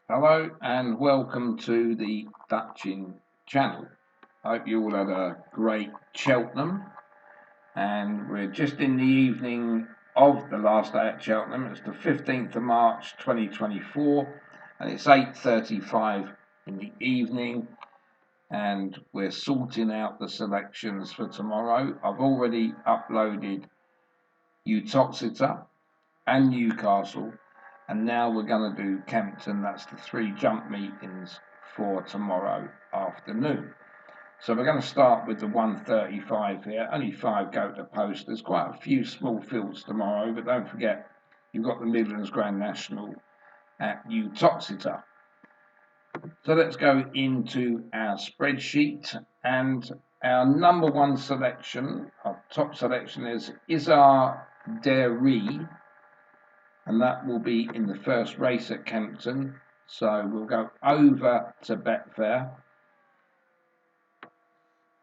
Hello and welcome to the Dutching channel. Hope you all had a great Cheltenham, and we're just in the evening of the last day at Cheltenham. It's the 15th of March 2024 and it's 8:35 in the evening, and we're sorting out the selections for tomorrow. I've already uploaded Utoxeter and Newcastle, and now we're going to do Kempton. That's the three jump meetings for tomorrow afternoon. So we're going to start with the 135 here. Only 5 go to post. There's quite a few small fields tomorrow, but don't forget you've got the Midlands Grand National at Utoxeter. So let's go into our spreadsheet, and our number one selection, our top selection is our Dairy, and that will be in the first race at Kempton. So we'll go over to Betfair.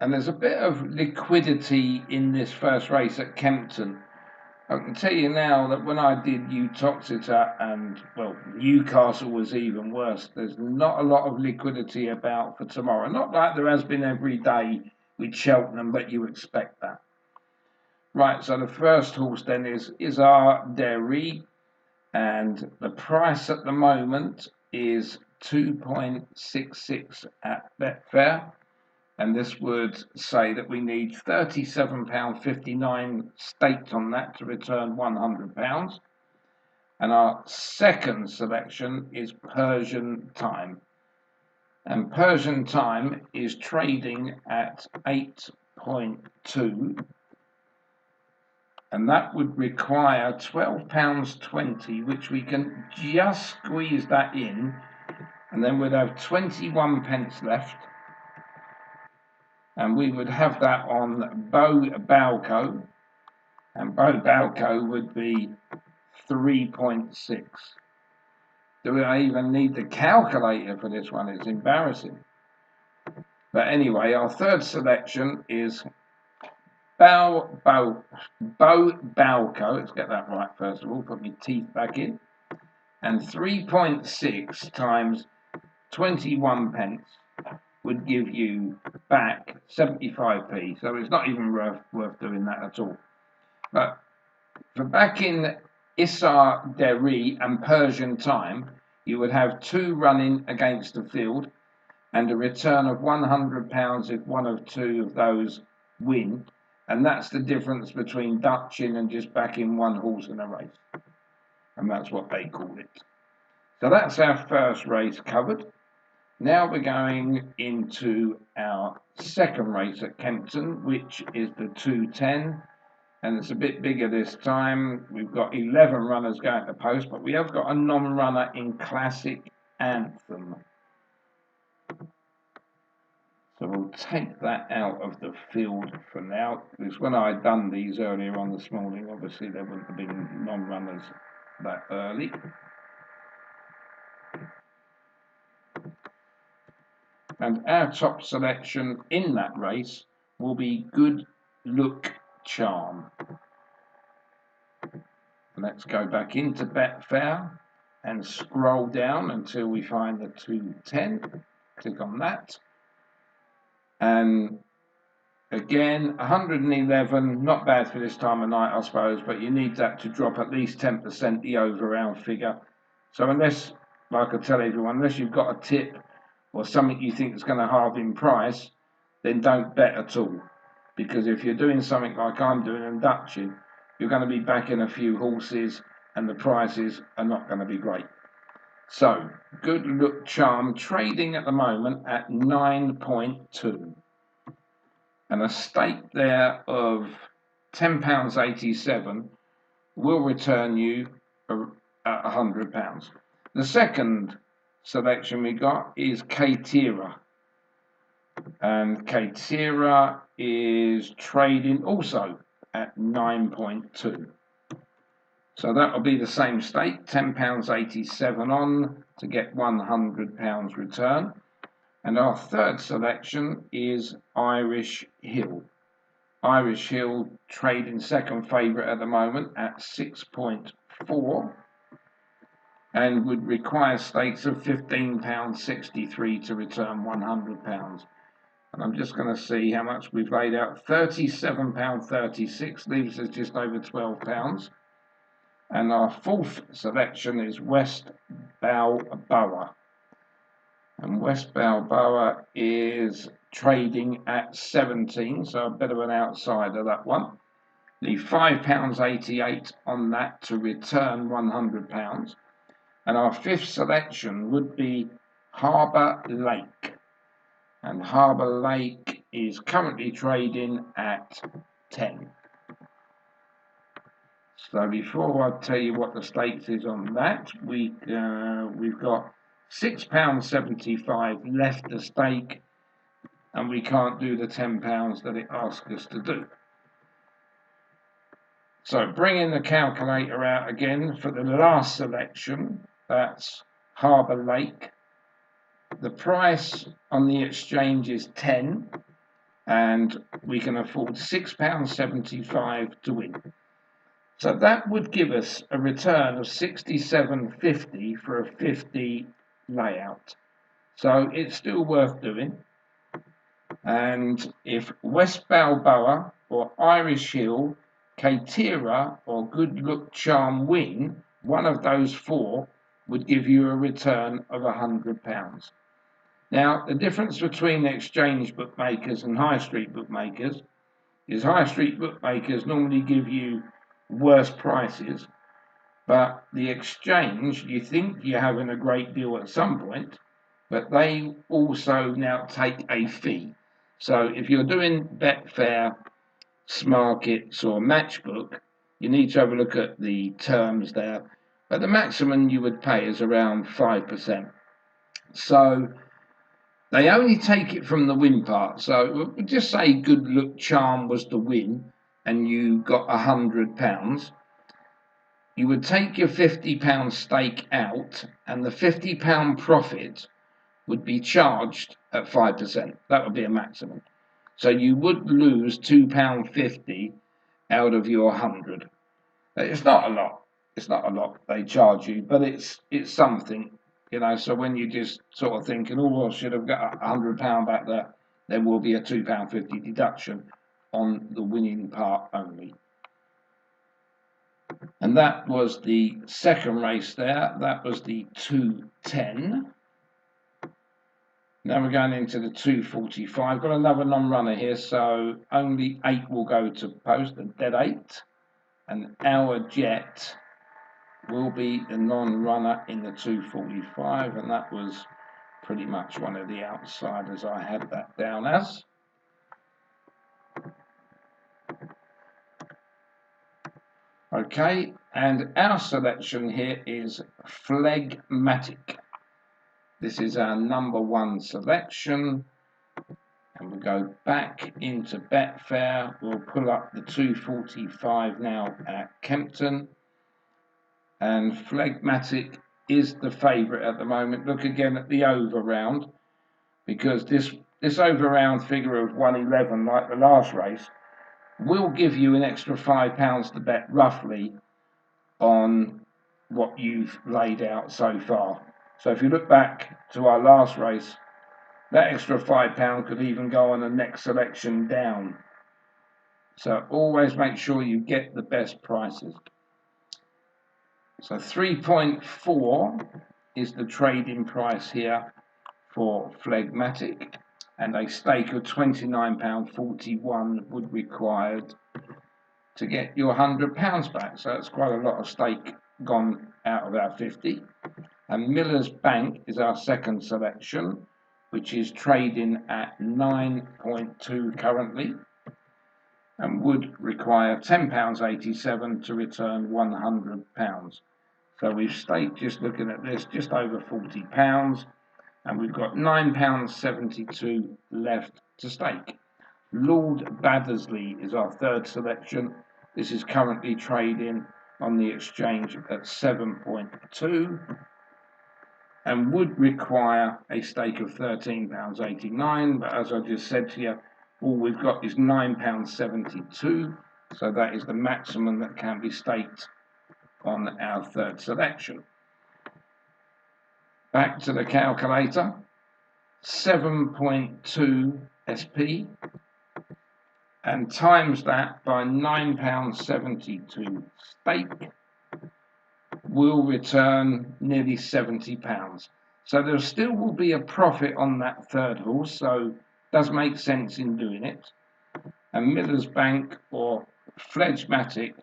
And there's a bit of liquidity in this first race at Kempton. I can tell you now that when I did Utoxeter and, well, Newcastle was even worse, there's not a lot of liquidity about for tomorrow. Not like there has been every day with Cheltenham, but you expect that. Right, so the first horse then is our Dairy, and the price at the moment is 2.66 at Betfair, and this would say that we need £37.59 staked on that to return £100. And our second selection is Persian Time, and Persian Time is trading at 8.2, and that would require £12.20, which we can just squeeze that in, and then we'd have 21 pence left, and we would have that on Bo Balco, and Bo Balco would be 3.6. Do I even need the calculator for this one? It's embarrassing. But anyway, our third selection is Bo Balco. Let's get that right first of all. Put my teeth back in. And 3.6 times 21 pence would give you back 75p. So it's not even worth doing that at all. But for back in Issa Deri and Persian Time, you would have 2 running against the field and a return of £100 if one of 2 of those win. And that's the difference between Dutching and just backing one horse in a race. And that's what they call it. So that's our first race covered. Now we're going into our second race at Kempton, which is the 210. And it's a bit bigger this time. We've got 11 runners going to post, but we have got a non-runner in Classic Anthem. So we'll take that out of the field for now, because when I had done these earlier on this morning, obviously there wouldn't have been non-runners that early. And our top selection in that race will be Good Look Charm. Let's go back into Betfair and scroll down until we find the 210. Click on that. And again, 111, not bad for this time of night, I suppose, but you need that to drop at least 10% the over-round figure. So unless, like I tell everyone, unless you've got a tip or something you think is going to halve in price, then don't bet at all. Because if you're doing something like I'm doing and Dutching, you're going to be backing a few horses and the prices are not going to be great. So, Good Look Charm trading at the moment at 9.2. And a stake there of £10.87 will return you £100. The second selection we got is Katira. And Katira is trading also at 9.2. So that will be the same stake, £10.87 on to get £100 return. And our third selection is Irish Hill. Irish Hill trading second favourite at the moment at 6.4. and would require stakes of £15.63 to return £100. And I'm just going to see how much we've laid out. £37.36 leaves us just over £12. And our fourth selection is West Balboa. And West Balboa is trading at 17, so a bit of an outsider, that one. Leave £5.88 on that to return £100. And our fifth selection would be Harbour Lake. And Harbour Lake is currently trading at 10. So before I tell you what the stakes is on that, we've got £6.75 left to stake, and we can't do the £10 that it asks us to do. So bringing the calculator out again for the last selection, that's Harbour Lake. The price on the exchange is 10, and we can afford £6.75 to win. So that would give us a return of £67.50 for a 50 layout. So it's still worth doing. And if West Balboa or Irish Hill, Katira or Good Luck Charm win, one of those four would give you a return of £100. Now, the difference between exchange bookmakers and high street bookmakers is high street bookmakers normally give you worse prices, but the exchange, you think you're having a great deal at some point, but they also now take a fee. So if you're doing Betfair, Smarkets or Matchbook, you need to have a look at the terms there, but the maximum you would pay is around 5%. So they only take it from the win part. So we'll just say Good Luck Charm was the win and you got £100. You would take your £50 stake out, and the £50 profit would be charged at 5%. That would be a maximum. So you would lose £2.50 out of your 100. It's not a lot. It's not a lot they charge you, but it's something, you know. So when you just sort of thinking, oh, I should have got £100 back there will be a £2.50 deduction on the winning part only. And that was the second race there. That was the 2:10. Now we're going into the 2:45. Got another non-runner here, so only 8 will go to post, a dead 8. And our jet will be the non-runner in the 2:45, and that was pretty much one of the outsiders I had that down as. Okay, and our selection here is Phlegmatic. This is our number 1 selection, and we'll go back into Betfair. We'll pull up the 2:45 now at Kempton, and Phlegmatic is the favourite at the moment. Look again at the over round, because this over round figure of 111, like the last race, will give you an extra £5 to bet roughly on what you've laid out so far. So if you look back to our last race, that extra £5 could even go on the next selection down. So always make sure you get the best prices. So 3.4 is the trading price here for Phlegmatic, and a stake of £29.41 would be required to get your £100 back. So that's quite a lot of stake gone out of our 50. And Miller's Bank is our second selection, which is trading at 9.2 currently, and would require £10.87 to return £100. So we've staked, just looking at this, just over £40, and we've got £9.72 left to stake. Lord Baddesley is our third selection. This is currently trading on the exchange at 7.2 and would require a stake of £13.89, but as I just said to you, all we've got is £9.72, so that is the maximum that can be staked on our third selection. Back to the calculator. 7.2 SP, and times that by £9.72 stake will return nearly £70. So there still will be a profit on that third horse, so it does make sense in doing it. And Miller's Bank or Fledgematic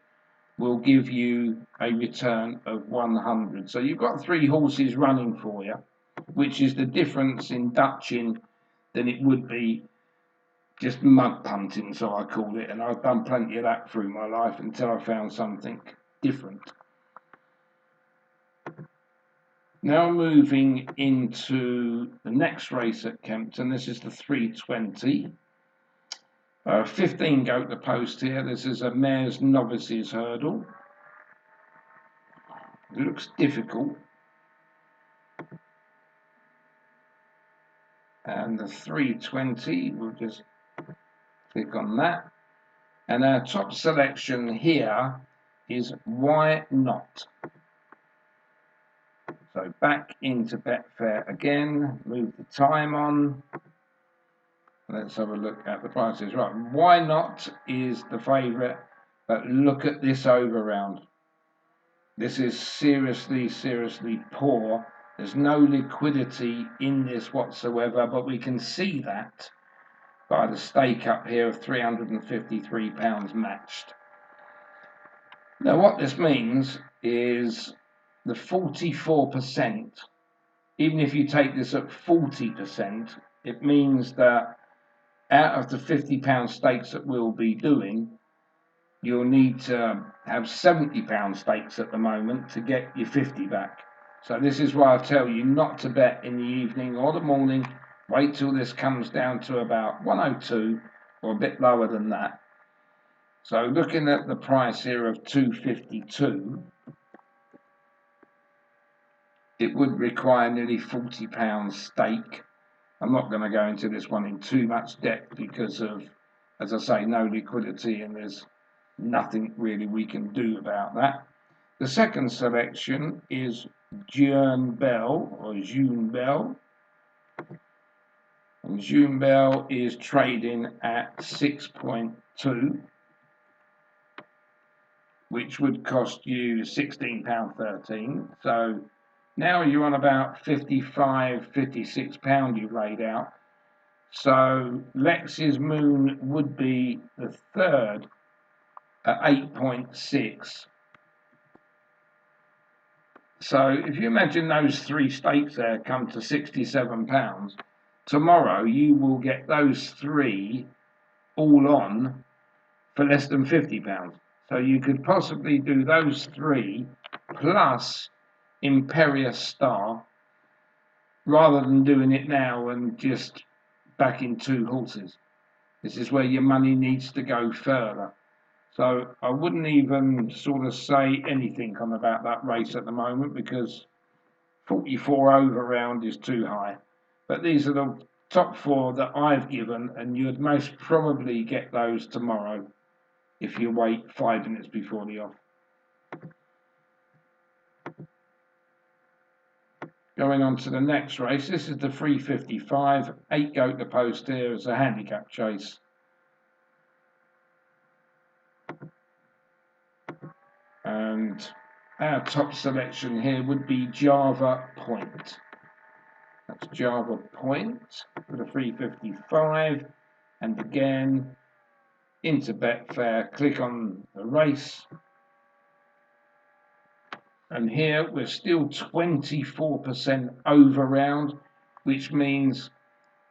will give you a return of 100. So you've got 3 horses running for you, which is the difference in Dutching than it would be just mud punting, so I call it. And I've done plenty of that through my life until I found something different. Now moving into the next race at Kempton. This is the 320. 15 goat the post here. This is a mare's novices hurdle. It looks difficult. And the 320, we'll just click on that. And our top selection here is Why Not? So back into Betfair again, move the time on. Let's have a look at the prices. Right, Why Not is the favourite, but look at this over round. This is seriously, seriously poor. There's no liquidity in this whatsoever, but we can see that by the stake up here of £353 matched. Now what this means is the 44%, even if you take this at 40%, it means that out of the £50 stakes that we'll be doing, you'll need to have £70 stakes at the moment to get your 50 back. So this is why I tell you not to bet in the evening or the morning. Wait till this comes down to about 102 or a bit lower than that. So looking at the price here of 252, it would require nearly £40 stake. I'm not going to go into this one in too much depth because of, as I say, no liquidity, and there's nothing really we can do about that. The second selection is June Bell. And June Bell is trading at 6.2, which would cost you £16.13. So now you're on about £55-56 you've laid out. So Lex's Moon would be the third at 8.6. So if you imagine those 3 stakes there come to £67, tomorrow you will get those 3 all on for less than £50. So you could possibly do those 3 plus Imperious Star rather than doing it now and just backing 2 horses. This is where your money needs to go further. So I wouldn't even sort of say anything on about that race at the moment because 44 over round is too high. But these are the top 4 that I've given, and you'd most probably get those tomorrow if you wait 5 minutes before the off. Going on to the next race, this is the 355, 8 goat the post here as a handicap chase. And our top selection here would be Java Point. That's Java Point for the 355. And again, into Betfair, click on the race. And here we're still 24% over round, which means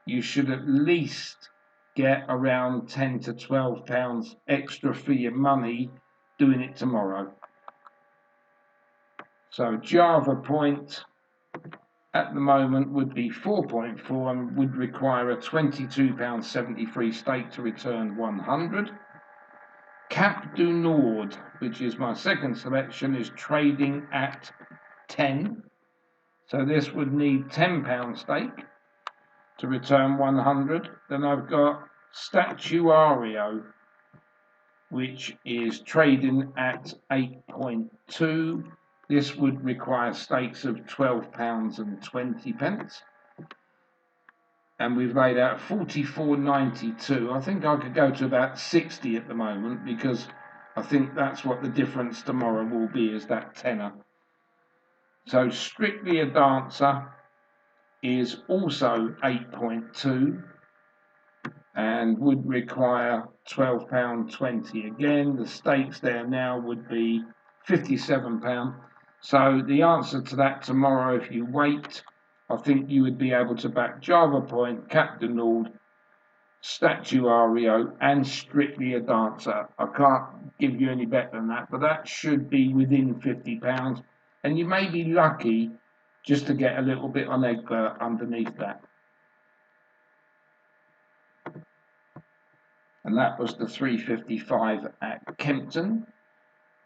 you should at least get around £10 to £12 extra for your money doing it tomorrow. So Java Point at the moment would be 4.4 and would require a £22.73 stake to return 100. Cap du Nord, which is my second selection, is trading at 10. So this would need £10 stake to return 100. Then I've got Statuario, which is trading at 8.2. This would require stakes of £12.20. And we've laid out 44.92. I think I could go to about 60 at the moment, because I think that's what the difference tomorrow will be, is that tenner. So Strictly a Dancer is also 8.2 and would require £12.20 again. The stakes there now would be £57. So the answer to that tomorrow, if you wait, I think you would be able to back Java Point, Captain Nord, Statuario and Strictly a Dancer. I can't give you any better than that, but that should be within £50. And you may be lucky just to get a little bit on Egbert underneath that. And that was the 355 at Kempton.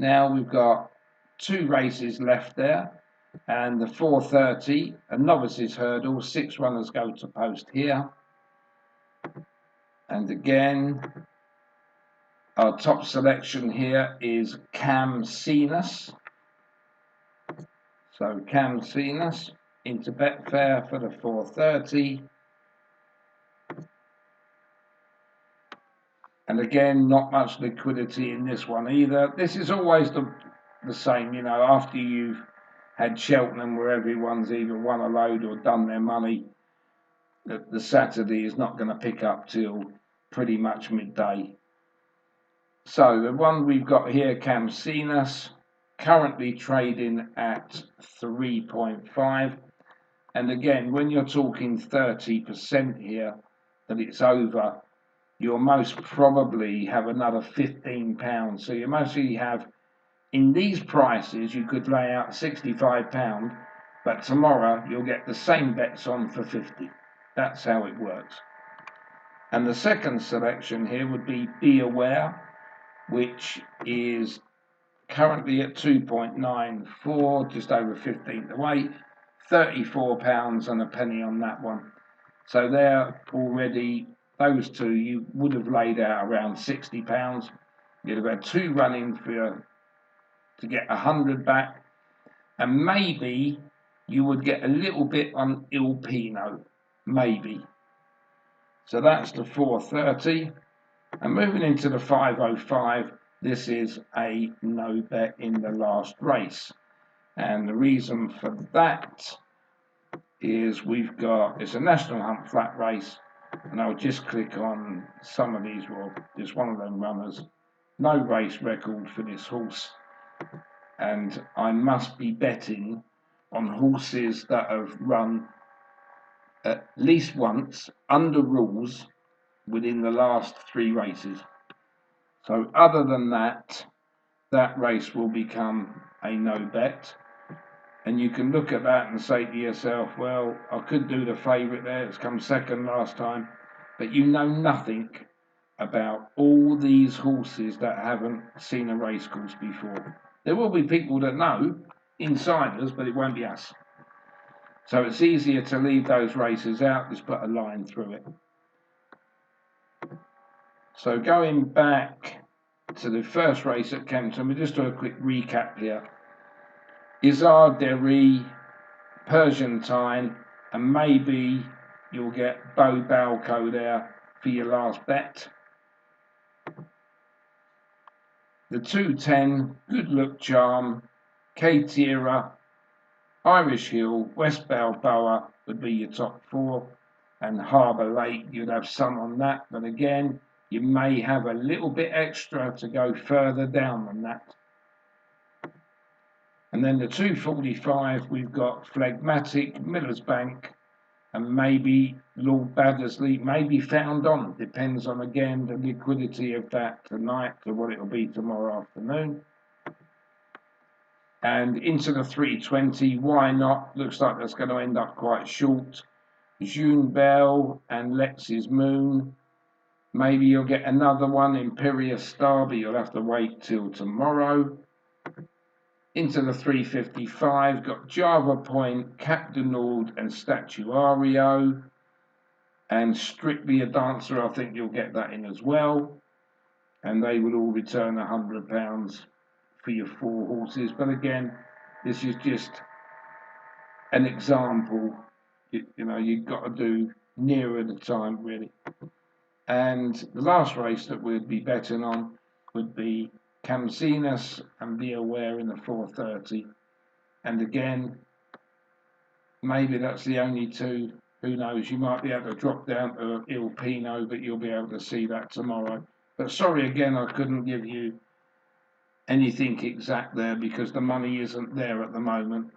Now we've got 2 races left there, and the 4:30, a novices hurdle, 6 runners go to post here. And again, our top selection here is Cam Cenas. So Cam Cenas into Betfair for the 4:30. And again, not much liquidity in this one either. This is always the same, you know, after you've had Cheltenham where everyone's either won a load or done their money, the Saturday is not going to pick up till pretty much midday. So the one we've got here, Cam Cenas, currently trading at 3.5. And again, when you're talking 30% here, that it's over, you'll most probably have another £15. So you mostly have, in these prices, you could lay out £65, but tomorrow you'll get the same bets on for 50. That's how it works. And the second selection here would be Aware, which is currently at 2.94, just over 15th away, £34 and a penny on that one. So there already, those two, you would have laid out around £60. You'd have had 2 running to get 100 back, and maybe you would get a little bit on Il Pino, maybe. So that's the 4:30. And moving into the 5:05, this is a no bet in the last race. And the reason for that is it's a National Hunt flat race, and I'll just click on some of these, well, just one of them runners. No race record for this horse, and I must be betting on horses that have run at least once under rules within the last 3 races. So other than that, that race will become a no bet. And you can look at that and say to yourself, well, I could do the favourite there, it's come second last time, but you know nothing about all these horses that haven't seen a racecourse before. There will be people that know, insiders, but it won't be us. So it's easier to leave those races out, just put a line through it. So going back to the first race at Kempton, we'll just do a quick recap here. Izard Deri, Persian Time, and maybe you'll get Bo Balco there for your last bet. The 2:10, Good Look Charm, K-Tira, Irish Hill, West Balboa would be your top 4, and Harbour Lake, you'd have some on that, but again, you may have a little bit extra to go further down than that. And then the 2:45, we've got Phlegmatic, Miller's Bank, and maybe Lord Baddesley may be found on. Depends on, again, the liquidity of that tonight to what it'll be tomorrow afternoon. And into the 3:20, Why Not? Looks like that's going to end up quite short. June Bell and Lex's Moon. Maybe you'll get another one, Imperious Star, but you'll have to wait till tomorrow. Into the 3:55, got Java Point, Captain Nord and Statuario. And Strictly a Dancer, I think you'll get that in as well. And they would all return £100 for your 4 horses. But again, This is just an example. You've got to do nearer the time, really. And the last race that we'd be betting on would be Camsinas and Be Aware in the 4:30. And again, maybe that's the only two. Who knows? You might be able to drop down to Il Pino, but you'll be able to see that tomorrow. But sorry again, I couldn't give you anything exact there because the money isn't there at the moment.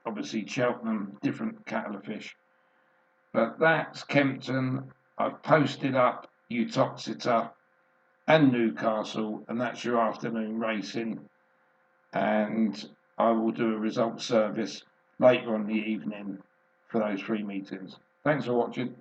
Obviously, Cheltenham, different kettle of fish. But that's Kempton. I've posted up Uttoxeter and Newcastle, and that's your afternoon racing. And I will do a results service later on in the evening for those 3 meetings. Thanks for watching.